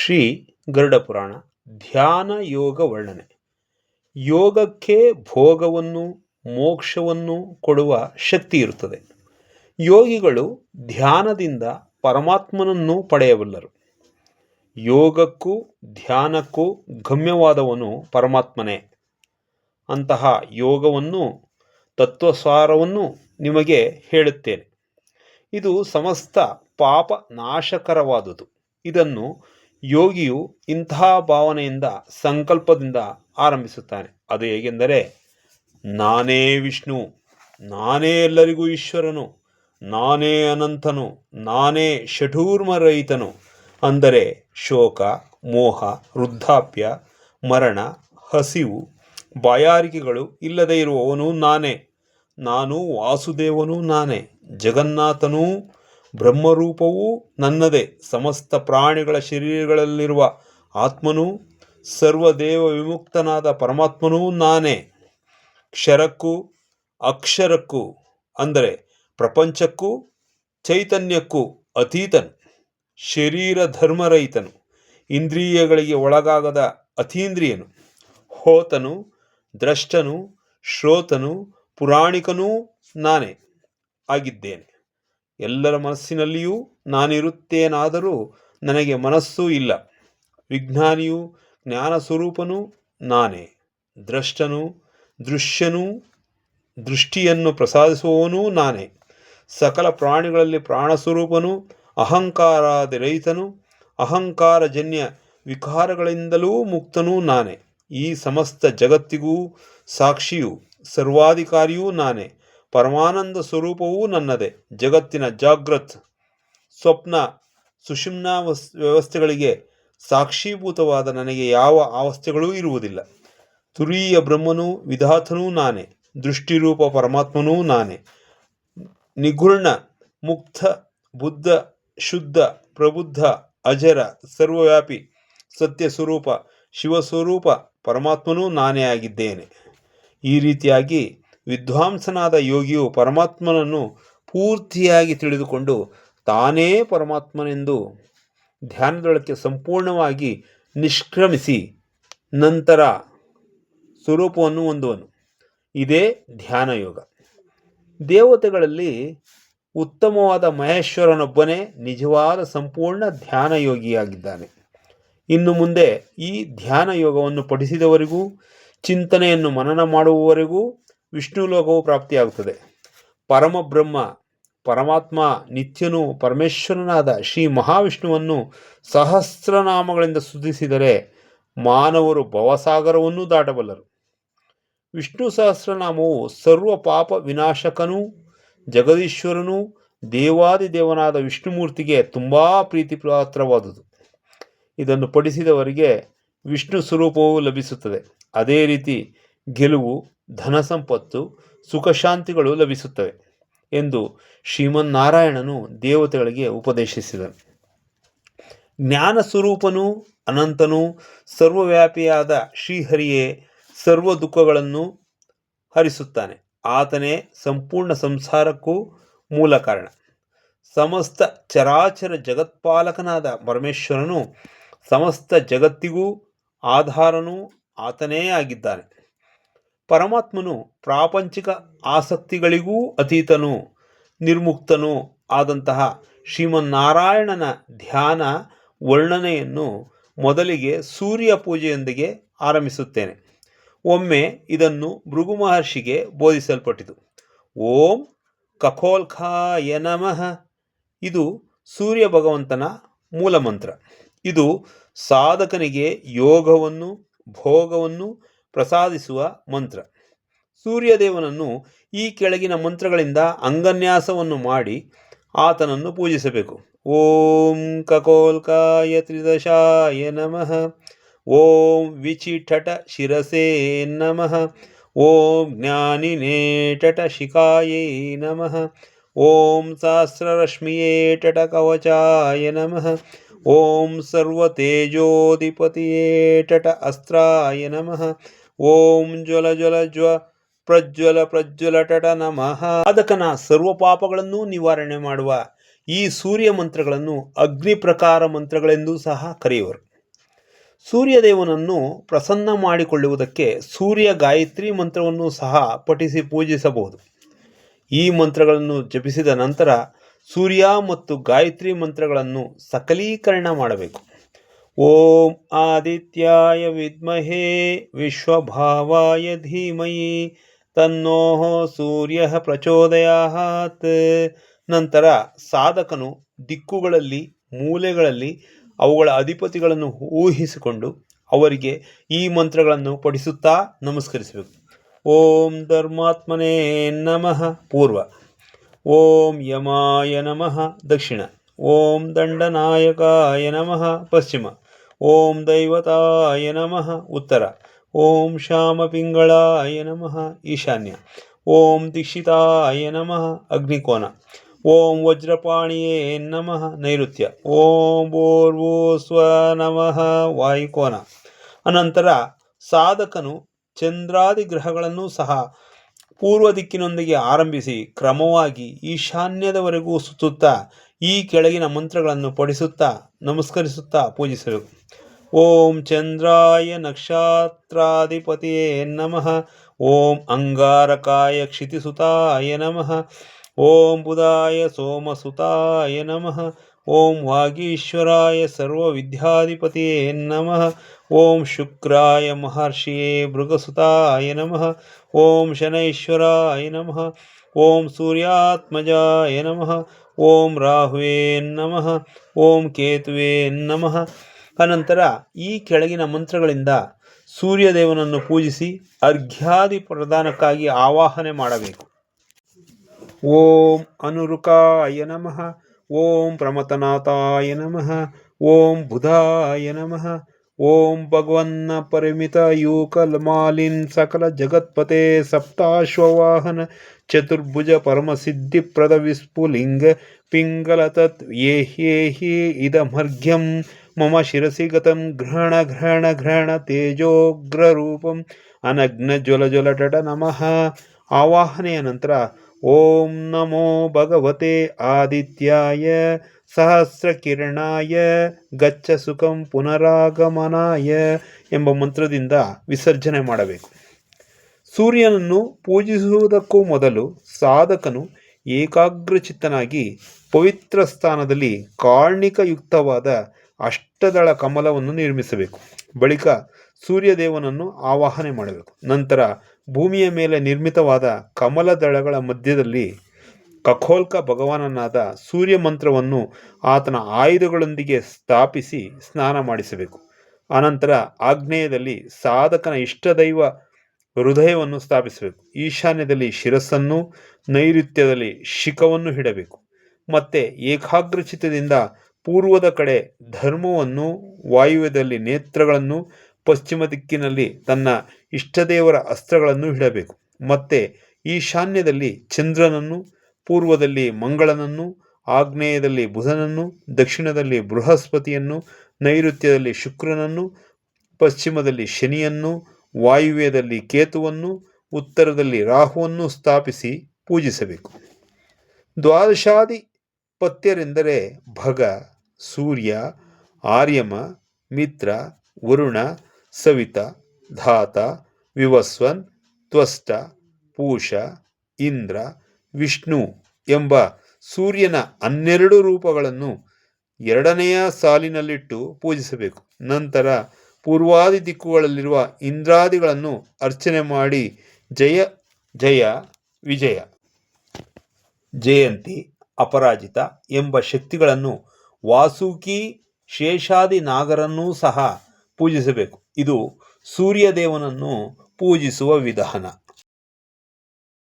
ಶ್ರೀ ಗರುಡ ಪುರಾಣ ಧ್ಯಾನ ಯೋಗ ವರ್ಣನೆ. ಯೋಗಕ್ಕೆ ಭೋಗವನ್ನು ಮೋಕ್ಷವನ್ನು ಕೊಡುವ ಶಕ್ತಿ ಇರುತ್ತದೆ. ಯೋಗಿಗಳು ಧ್ಯಾನದಿಂದ ಪರಮಾತ್ಮನನ್ನು ಪಡೆಯಬಲ್ಲರು. ಯೋಗಕ್ಕೂ ಧ್ಯಾನಕ್ಕೂ ಗಮ್ಯವಾದವನು ಪರಮಾತ್ಮನೇ. ಅಂತಹ ಯೋಗವನ್ನು ತತ್ವಸಾರವನ್ನು ನಿಮಗೆ ಹೇಳುತ್ತೇನೆ. ಇದು ಸಮಸ್ತ ಪಾಪ ನಾಶಕರವಾದುದು. ಇದನ್ನು ಯೋಗಿಯು ಇಂತಹ ಭಾವನೆಯಿಂದ ಸಂಕಲ್ಪದಿಂದ ಆರಂಭಿಸುತ್ತಾನೆ. ಅದು ಹೇಗೆಂದರೆ, ನಾನೇ ವಿಷ್ಣು, ನಾನೇ ಎಲ್ಲರಿಗೂ ಈಶ್ವರನು, ನಾನೇ ಅನಂತನು, ನಾನೇ ಷಠೂರ್ಮರಹಿತನು. ಅಂದರೆ ಶೋಕ, ಮೋಹ, ವೃದ್ಧಾಪ್ಯ, ಮರಣ, ಹಸಿವು, ಬಾಯಾರಿಕೆಗಳು ಇಲ್ಲದೆ ಇರುವವನು ನಾನೇ. ನಾನು ವಾಸುದೇವನೂ ನಾನೇ, ಜಗನ್ನಾಥನೂ ಬ್ರಹ್ಮರೂಪವೂ ನನ್ನದೇ. ಸಮಸ್ತ ಪ್ರಾಣಿಗಳ ಶರೀರಗಳಲ್ಲಿರುವ ಆತ್ಮನೂ ಸರ್ವದೇವ ವಿಮುಕ್ತನಾದ ಪರಮಾತ್ಮನೂ ನಾನೇ. ಕ್ಷರಕ್ಕೂ ಅಕ್ಷರಕ್ಕೂ ಅಂದರೆ ಪ್ರಪಂಚಕ್ಕೂ ಚೈತನ್ಯಕ್ಕೂ ಅತೀತನು, ಶರೀರ ಧರ್ಮರಹಿತನು, ಇಂದ್ರಿಯಗಳಿಗೆ ಒಳಗಾಗದ ಅತೀಂದ್ರಿಯನು, ಹೋತನು, ದ್ರಷ್ಟನು, ಶ್ರೋತನು, ಪುರಾಣಿಕನೂ ನಾನೇ ಆಗಿದ್ದೇನೆ. ಎಲ್ಲರ ಮನಸ್ಸಿನಲ್ಲಿಯೂ ನಾನಿರುತ್ತೇನಾದರೂ ನನಗೆ ಮನಸ್ಸೂ ಇಲ್ಲ. ವಿಜ್ಞಾನಿಯೂ ಜ್ಞಾನ ಸ್ವರೂಪನೂ ನಾನೇ. ದ್ರಷ್ಟನೂ ದೃಶ್ಯನೂ ದೃಷ್ಟಿಯನ್ನು ಪ್ರಸಾದಿಸುವವನೂ ನಾನೇ. ಸಕಲ ಪ್ರಾಣಿಗಳಲ್ಲಿ ಪ್ರಾಣಸ್ವರೂಪನೂ ಅಹಂಕಾರಾದಿರಹಿತನೂ ಅಹಂಕಾರಜನ್ಯ ವಿಕಾರಗಳಿಂದಲೂ ಮುಕ್ತನೂ ನಾನೇ. ಈ ಸಮಸ್ತ ಜಗತ್ತಿಗೂ ಸಾಕ್ಷಿಯೂ ಸರ್ವಾಧಿಕಾರಿಯೂ ನಾನೇ. ಪರಮಾನಂದ ಸ್ವರೂಪವೂ ನನ್ನದೇ. ಜಗತ್ತಿನ ಜಾಗೃತ್, ಸ್ವಪ್ನ, ಸುಷುಮ್ನಾ ವ್ಯವಸ್ಥೆಗಳಿಗೆ ಸಾಕ್ಷೀಭೂತವಾದ ನನಗೆ ಯಾವ ಅವಸ್ಥೆಗಳೂ ಇರುವುದಿಲ್ಲ. ತುರೀಯ ಬ್ರಹ್ಮನೂ ವಿಧಾತನೂ ನಾನೇ. ದೃಷ್ಟಿರೂಪ ಪರಮಾತ್ಮನೂ ನಾನೇ. ನಿಗುಣ, ಮುಕ್ತ, ಬುದ್ಧ, ಶುದ್ಧ, ಪ್ರಬುದ್ಧ, ಅಜರ, ಸರ್ವವ್ಯಾಪಿ, ಸತ್ಯಸ್ವರೂಪ, ಶಿವಸ್ವರೂಪ ಪರಮಾತ್ಮನೂ ನಾನೇ ಆಗಿದ್ದೇನೆ. ಈ ರೀತಿಯಾಗಿ ವಿದ್ವಾಂಸನಾದ ಯೋಗಿಯು ಪರಮಾತ್ಮನನ್ನು ಪೂರ್ತಿಯಾಗಿ ತಿಳಿದುಕೊಂಡು ತಾನೇ ಪರಮಾತ್ಮನೆಂದು ಧ್ಯಾನದೊಳಕ್ಕೆ ಸಂಪೂರ್ಣವಾಗಿ ನಿಷ್ಕ್ರಮಿಸಿ ನಂತರ ಸ್ವರೂಪವನ್ನು ಹೊಂದುವನು. ಇದೇ ಧ್ಯಾನ ಯೋಗ. ದೇವತೆಗಳಲ್ಲಿ ಉತ್ತಮವಾದ ಮಹೇಶ್ವರನೊಬ್ಬನೇ ನಿಜವಾದ ಸಂಪೂರ್ಣ ಧ್ಯಾನ ಯೋಗಿಯಾಗಿದ್ದಾನೆ. ಇನ್ನು ಮುಂದೆ ಈ ಧ್ಯಾನ ಯೋಗವನ್ನು ಪಠಿಸಿದವರಿಗೂ ಚಿಂತನೆಯನ್ನು ಮನನ ಮಾಡುವವರೆಗೂ ವಿಷ್ಣು ಲೋಕವು ಪ್ರಾಪ್ತಿಯಾಗುತ್ತದೆ. ಪರಮಬ್ರಹ್ಮ ಪರಮಾತ್ಮ ನಿತ್ಯನೂ ಪರಮೇಶ್ವರನಾದ ಶ್ರೀ ಮಹಾವಿಷ್ಣುವನ್ನು ಸಹಸ್ರನಾಮಗಳಿಂದ ಸ್ತುತಿಸಿದರೆ ಮಾನವರು ಭವಸಾಗರವನ್ನು ದಾಟಬಲ್ಲರು. ವಿಷ್ಣು ಸಹಸ್ರನಾಮವು ಸರ್ವ ಪಾಪ ವಿನಾಶಕನೂ ಜಗದೀಶ್ವರನೂ ದೇವಾದಿದೇವನಾದ ವಿಷ್ಣುಮೂರ್ತಿಗೆ ತುಂಬ ಪ್ರೀತಿಪಾತ್ರವಾದುದು. ಇದನ್ನು ಪಠಿಸಿದವರಿಗೆ ವಿಷ್ಣು ಸ್ವರೂಪವು ಲಭಿಸುತ್ತದೆ. ಅದೇ ರೀತಿ ಗೆಲುವು, ಧನ ಸಂಪತ್ತು, ಸುಖಶಾಂತಿಗಳು ಲಭಿಸುತ್ತವೆ ಎಂದು ಶ್ರೀಮನ್ನಾರಾಯಣನು ದೇವತೆಗಳಿಗೆ ಉಪದೇಶಿಸಿದನು. ಜ್ಞಾನ ಸ್ವರೂಪನೂ ಅನಂತನೂ ಸರ್ವವ್ಯಾಪಿಯಾದ ಶ್ರೀಹರಿಯೇ ಸರ್ವ ದುಃಖಗಳನ್ನು ಹರಿಸುತ್ತಾನೆ. ಆತನೇ ಸಂಪೂರ್ಣ ಸಂಸಾರಕ್ಕೂ ಮೂಲ ಕಾರಣ. ಸಮಸ್ತ ಚರಾಚರ ಜಗತ್ಪಾಲಕನಾದ ಪರಮೇಶ್ವರನು ಸಮಸ್ತ ಜಗತ್ತಿಗೂ ಆಧಾರನೂ ಆತನೇ ಆಗಿದ್ದಾನೆ. ಪರಮಾತ್ಮನು ಪ್ರಾಪಂಚಿಕ ಆಸಕ್ತಿಗಳಿಗೂ ಅತೀತನೂ ನಿರ್ಮುಕ್ತನೂ ಆದಂತಹ ಶ್ರೀಮನ್ನಾರಾಯಣನ ಧ್ಯಾನ ವರ್ಣನೆಯನ್ನು ಮೊದಲಿಗೆ ಸೂರ್ಯ ಪೂಜೆಯೊಂದಿಗೆ ಆರಂಭಿಸುತ್ತೇನೆ. ಒಮ್ಮೆ ಇದನ್ನು ಭೃಗು ಮಹರ್ಷಿಗೆ ಬೋಧಿಸಲ್ಪಟ್ಟಿತು. ಓಂ ಖಗೋಲ್ಕಾಯ ನಮಃ. ಇದು ಸೂರ್ಯ ಭಗವಂತನ ಮೂಲಮಂತ್ರ. ಇದು ಸಾಧಕನಿಗೆ ಯೋಗವನ್ನು ಭೋಗವನ್ನು ಪ್ರಸಾದಿಸುವ ಮಂತ್ರ. ಸೂರ್ಯದೇವನನ್ನು ಈ ಕೆಳಗಿನ ಮಂತ್ರಗಳಿಂದ ಅಂಗನ್ಯಾಸವನ್ನು ಮಾಡಿ ಆತನನ್ನು ಪೂಜಿಸಬೇಕು. ಓಂ ಖಗೋಲ್ಕಾಯ ತ್ರಿದಶಾಯ ನಮಃ. ಓಂ ವಿಚಿಠಟ ಶಿರಸೇ ನಮಃ. ಓಂ ಜ್ಞಾನಿನೇಟಟ ಶಿಖಾಯೈ ನಮಃ. ಓಂ ಸಹಸ್ರರಶ್ಮಿಯೇ ಟಟ ಕವಚಾಯ ನಮಃ. ಓಂ ಸರ್ವತೇಜೋಧಿಪತಿಯೇ ಟಟ ಅಸ್ತ್ರಾಯ ನಮಃ. ಓಂ ಜ್ವಲ ಜ್ವಲ ಜ್ವ ಪ್ರಜ್ವಲ ಪ್ರಜ್ವಲ ಟಟ ನಮಃ. ಸಾಧಕನ ಸರ್ವ ಪಾಪಗಳನ್ನು ನಿವಾರಣೆ ಮಾಡುವ ಈ ಸೂರ್ಯ ಮಂತ್ರಗಳನ್ನು ಅಗ್ನಿ ಪ್ರಕಾರ ಮಂತ್ರಗಳೆಂದೂ ಸಹ ಕರೆಯುವರು. ಸೂರ್ಯದೇವನನ್ನು ಪ್ರಸನ್ನ ಮಾಡಿಕೊಳ್ಳುವುದಕ್ಕೆ ಸೂರ್ಯ ಗಾಯತ್ರಿ ಮಂತ್ರವನ್ನು ಸಹ ಪಠಿಸಿ ಪೂಜಿಸಬಹುದು. ಈ ಮಂತ್ರಗಳನ್ನು ಜಪಿಸಿದ ನಂತರ ಸೂರ್ಯ ಮತ್ತು ಗಾಯತ್ರಿ ಮಂತ್ರಗಳನ್ನು ಸಕಲೀಕರಣ ಮಾಡಬೇಕು. ಓಂ ಆದಿತ್ಯಾಯ ವಿದ್ಮಹೇ ವಿಶ್ವಭಾವಾಯ ಧೀಮಹಿ ತನ್ನೋ ಸೂರ್ಯ ಪ್ರಚೋದಯಾತ್. ನಂತರ ಸಾಧಕನು ದಿಕ್ಕುಗಳಲ್ಲಿ, ಮೂಲೆಗಳಲ್ಲಿ ಅವುಗಳ ಅಧಿಪತಿಗಳನ್ನು ಊಹಿಸಿಕೊಂಡು ಅವರಿಗೆ ಈ ಮಂತ್ರಗಳನ್ನು ಪಠಿಸುತ್ತಾ ನಮಸ್ಕರಿಸಬೇಕು. ಓಂ ಧರ್ಮಾತ್ಮನೇ ನಮಃ ಪೂರ್ವ, ಓಂ ಯಮಾಯ ನಮಃ ದಕ್ಷಿಣ, ಓಂ ದಂಡನಾಯಕಾಯ ನಮಃ ಪಶ್ಚಿಮ, ಓಂ ದೈವತಾಯ ನಮಃ ಉತ್ತರ, ಓಂ ಶ್ಯಾಮಪಿಂಗಳಾಯ ನಮಃ ಈಶಾನ್ಯ, ಓಂ ದೀಕ್ಷಿತಾಯ ನಮಃ ಅಗ್ನಿಕೋನ, ಓಂ ವಜ್ರಪಾಣಿಯೇ ನಮಃ ನೈಋತ್ಯ, ಓಂ ಭೂರ್ಭುವಸ್ವ ನಮಃ ವಾಯುಕೋನ. ಅನಂತರ ಸಾಧಕನು ಚಂದ್ರಾದಿ ಗ್ರಹಗಳನ್ನು ಸಹ ಪೂರ್ವ ದಿಕ್ಕಿನೊಂದಿಗೆ ಆರಂಭಿಸಿ ಕ್ರಮವಾಗಿ ಈಶಾನ್ಯದವರೆಗೂ ಸುತ್ತುತ್ತಾ ಈ ಕೆಳಗಿನ ಮಂತ್ರಗಳನ್ನು ಪಠಿಸುತ್ತಾ ನಮಸ್ಕರಿಸುತ್ತಾ ಪೂಜಿಸಬೇಕು. ಓಂ ಚಂದ್ರಾಯ ನಕ್ಷತ್ರಾಧಿಪತಿಯೇ ನಮಃ, ಓಂ ಅಂಗಾರಕಾಯ ಕ್ಷಿತಿಸುತಾಯ ನಮಃ, ಓಂ ಬುಧಾಯ ಸೋಮಸುತಾಯ ನಮಃ, ಓಂ ವಾಗೀಶ್ವರಾಯ ಸರ್ವವಿದ್ಯಾಧಿಪತಿಯೇ ನಮಃ, ಓಂ ಶುಕ್ರಾಯ ಮಹರ್ಷಿಯೇ ಭೃಗಸುತಾಯ ನಮಃ, ಓಂ ಶನೈಶ್ವರಾಯ ನಮಃ, ಓಂ ಸೂರ್ಯಾತ್ಮಜಾಯ ನಮಃ, ಓಂ ರಾಹುವೇ ನಮಃ, ಓಂ ಕೇತುವೇ ನಮಃ. ಅನಂತರ ಈ ಕೆಳಗಿನ ಮಂತ್ರಗಳಿಂದ ಸೂರ್ಯದೇವನನ್ನು ಪೂಜಿಸಿ ಅರ್ಘ್ಯಾದಿ ಪ್ರದಾನಕ್ಕಾಗಿ ಆವಾಹನೆ ಮಾಡಬೇಕು. ಓಂ ಅನುರುಕಾಯ ನಮಃ, ಓಂ ಪ್ರಮಥನಾಥಾಯ ನಮಃ, ಓಂ ಬುಧಾಯ ನಮಃ, ಓಂ ಭಗವನ್ನ ಪರಿಮಿತ ಯೂಕಲ್ಮಾಲಿನ್ ಸಕಲ ಜಗತ್ಪತೆ ಸಪ್ತಾಶ್ವವಾಹನ ಚತುರ್ಭುಜ ಪರಮಸಿದ್ಧಿಪ್ರದ ವಿಸ್ಫುಲಿಂಗ ಪಿಂಗಲತತ್ ಯೇಹ್ಯೇಹಿ ಇದಮರ್ಘ್ಯಂ ಮಮ ಶಿರಸಿ ಗತಂ ಗ್ರಹಣ ಗ್ರಹಣ ಗ್ರಹಣ ತೇಜೋಗ್ರರೂಪಂ ಅನಗ್ನ ಜ್ವಲ ಜ್ವಲಟಟ ನಮಃ. ಆವಾಹನೆಯ ನಂತರ ಓಂ ನಮೋ ಭಗವತೆ ಆದಿತ್ಯಾಯ ಸಹಸ್ರಕಿರಣಾಯ ಗಚ್ಚ ಸುಖಂ ಪುನರಾಗಮನಾಯ ಎಂಬ ಮಂತ್ರದಿಂದ ವಿಸರ್ಜನೆ ಮಾಡಬೇಕು. ಸೂರ್ಯನನ್ನು ಪೂಜಿಸುವುದಕ್ಕೂ ಮೊದಲು ಸಾಧಕನು ಏಕಾಗ್ರಚಿತ್ತನಾಗಿ ಪವಿತ್ರ ಸ್ಥಾನದಲ್ಲಿ ಕಾರ್ಣಿಕಯುಕ್ತವಾದ ಅಷ್ಟದಳ ಕಮಲವನ್ನು ನಿರ್ಮಿಸಬೇಕು. ಬಳಿಕ ಸೂರ್ಯದೇವನನ್ನು ಆವಾಹನೆ ಮಾಡಬೇಕು. ನಂತರ ಭೂಮಿಯ ಮೇಲೆ ನಿರ್ಮಿತವಾದ ಕಮಲದಳಗಳ ಮಧ್ಯದಲ್ಲಿ ಖಗೋಲ್ಕ ಭಗವಾನನಾದ ಸೂರ್ಯ ಮಂತ್ರವನ್ನು ಆತನ ಆಯುಧಗಳೊಂದಿಗೆ ಸ್ಥಾಪಿಸಿ ಸ್ನಾನ ಮಾಡಿಸಬೇಕು. ಅನಂತರ ಆಗ್ನೇಯದಲ್ಲಿ ಸಾಧಕನ ಇಷ್ಟದೈವ ಹೃದಯವನ್ನು ಸ್ಥಾಪಿಸಬೇಕು. ಈಶಾನ್ಯದಲ್ಲಿ ಶಿರಸ್ಸನ್ನು, ನೈಋತ್ಯದಲ್ಲಿ ಶಿಖವನ್ನು ಇಡಬೇಕು. ಮತ್ತೆ ಏಕಾಗ್ರಚಿತ್ತದಿಂದ ಪೂರ್ವದ ಕಡೆ ಧರ್ಮವನ್ನು, ವಾಯುವ್ಯದಲ್ಲಿ ನೇತ್ರಗಳನ್ನು, ಪಶ್ಚಿಮ ದಿಕ್ಕಿನಲ್ಲಿ ತನ್ನ ಇಷ್ಟದೇವರ ಅಸ್ತ್ರಗಳನ್ನು ಇಡಬೇಕು. ಮತ್ತೆ ಈಶಾನ್ಯದಲ್ಲಿ ಚಂದ್ರನನ್ನು, ಪೂರ್ವದಲ್ಲಿ ಮಂಗಳನನ್ನು, ಆಗ್ನೇಯದಲ್ಲಿ ಬುಧನನ್ನು, ದಕ್ಷಿಣದಲ್ಲಿ ಬೃಹಸ್ಪತಿಯನ್ನು, ನೈಋತ್ಯದಲ್ಲಿ ಶುಕ್ರನನ್ನು, ಪಶ್ಚಿಮದಲ್ಲಿ ಶನಿಯನ್ನು, ವಾಯುವ್ಯದಲ್ಲಿ ಕೇತುವನ್ನು, ಉತ್ತರದಲ್ಲಿ ರಾಹುವನ್ನು ಸ್ಥಾಪಿಸಿ ಪೂಜಿಸಬೇಕು. ದ್ವಾದಶಾಧಿಪತ್ಯರೆಂದರೆ ಭಗ, ಸೂರ್ಯ, ಆರ್ಯಮ, ಮಿತ್ರ, ವರುಣ, ಸವಿತ, ಧಾತ, ವಿವಸ್ವನ್, ತ್ವಷ್ಟ, ಪೂಷ, ಇಂದ್ರ, ವಿಷ್ಣು ಎಂಬ ಸೂರ್ಯನ 12 ರೂಪಗಳನ್ನು ಎರಡನೆಯ ಸಾಲಿನಲ್ಲಿಟ್ಟು ಪೂಜಿಸಬೇಕು. ನಂತರ ಪೂರ್ವಾದಿ ದಿಕ್ಕುಗಳಲ್ಲಿರುವ ಇಂದ್ರಾದಿಗಳನ್ನು ಅರ್ಚನೆ ಮಾಡಿ ಜಯ ಜಯ ವಿಜಯ, ಜಯಂತಿ, ಅಪರಾಜಿತ ಎಂಬ ಶಕ್ತಿಗಳನ್ನು, ವಾಸುಕಿ, ಶೇಷಾದಿ ನಾಗರನ್ನೂ ಸಹ ಪೂಜಿಸಬೇಕು. ಇದು ಸೂರ್ಯದೇವನನ್ನು ಪೂಜಿಸುವ ವಿಧಾನ.